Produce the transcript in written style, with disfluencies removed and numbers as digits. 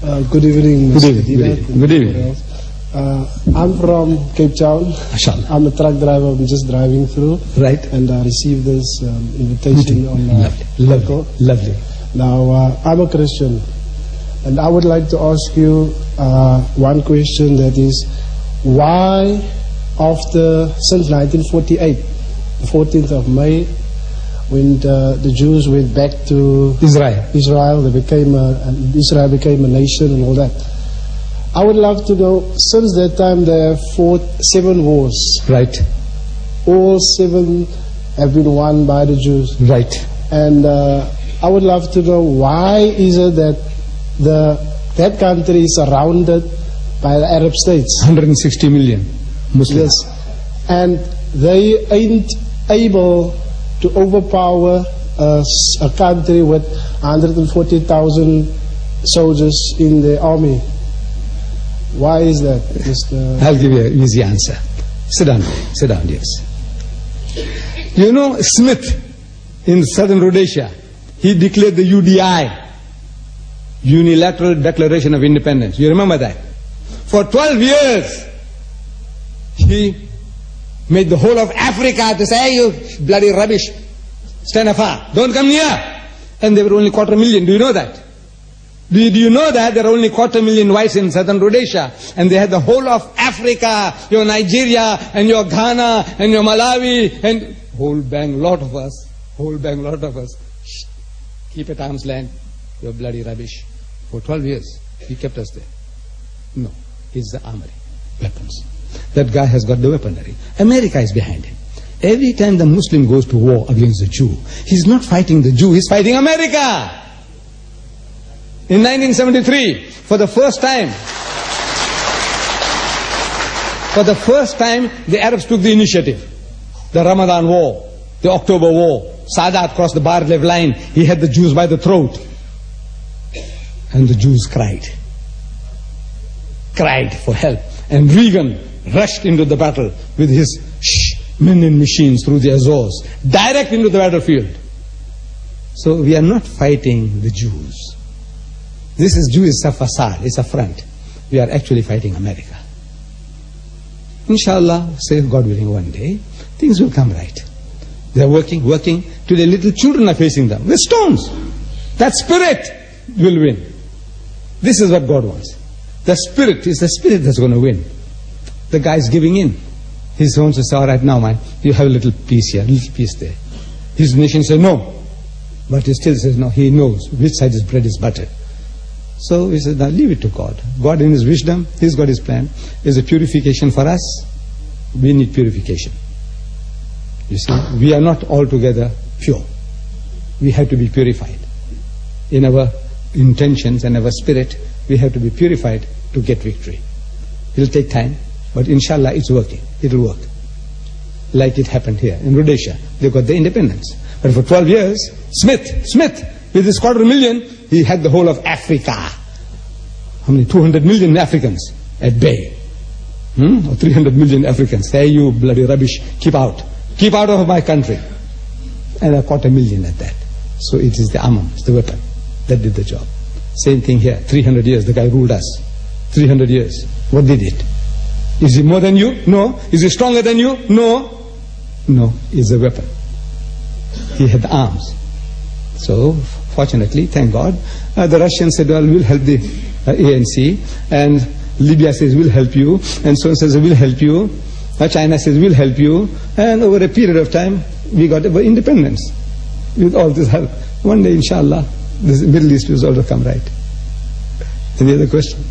Good evening, Mr. Good evening. I'm from Cape Town. Mashallah. I'm a truck driver. I'm just driving through. Right. And I received this invitation on Lovely. Now, I'm a Christian. And I would like to ask you one question, that is, why since 1948, the 14th of May, when the Jews went back to Israel, Israel became a nation and all that. I would love to know, since that time they have fought 7 wars. Right. All 7 have been won by the Jews. Right. And I would love to know, why is it that that country is surrounded by the Arab states? 160 million Muslims. Yes. And they ain't able to overpower a country with 140,000 soldiers in the army. Why is that, Mr.? I'll give you an easy answer. Sit down, yes. You know, Smith in southern Rhodesia, he declared the UDI, Unilateral Declaration of Independence. You remember that? For 12 years, he made the whole of Africa to say, hey, you bloody rubbish, stand afar, don't come near. And there were only 250,000. Do you know that? Do you know that there are only 250,000 whites in southern Rhodesia, and they had the whole of Africa, your Nigeria and your Ghana and your Malawi and whole bang lot of us. Shh, keep at arm's length, you're bloody rubbish. For 12 years, he kept us there. No, it's the armory, weapons. That guy has got the weaponry. America is behind him. Every time the Muslim goes to war against the Jew, he's not fighting the Jew, he's fighting America. In 1973, for the first time, the Arabs took the initiative. The Ramadan War, the October War, Sadat crossed the Bar-Lev line, he had the Jews by the throat. And the Jews cried for help. And Reagan rushed into the battle with his Minin machines through the Azores, direct into the battlefield. So we are not fighting the Jews. This is Jew is a facade, it's a front. We are actually fighting America. Inshallah, say God willing, one day, things will come right. They are working, till the little children are facing them with stones. That spirit will win. This is what God wants. The spirit is the spirit that's going to win. The guy is giving in. He's going to say, all right, now man, you have a little piece here, a little piece there. His nation says no. But he still says no, he knows which side his bread is buttered. So he said, now leave it to God. God in his wisdom, he's got his plan. Is a purification for us. We need purification. You see, we are not altogether pure. We have to be purified. In our intentions and our spirit, we have to be purified to get victory. It'll take time, but inshallah it's working. It'll work. Like it happened here in Rhodesia. They got the independence. But for 12 years, Smith, with his 250,000, he had the whole of Africa. How many? 200 million Africans at bay. Or 300 million Africans. Hey, you bloody rubbish, keep out. Keep out of my country. And 250,000 at that. So it is the armament, the weapon that did the job. Same thing here. 300 years, the guy ruled us. 300 years. What did it? Is he more than you? No. Is he stronger than you? No. No, it's a weapon. He had arms. So, fortunately, thank God, the Russians said, well, we'll help the ANC, and Libya says, we'll help you, and so says, we'll help you, China says, we'll help you, and over a period of time, we got our independence with all this help. One day, inshallah, the Middle East will also come right. Any other question?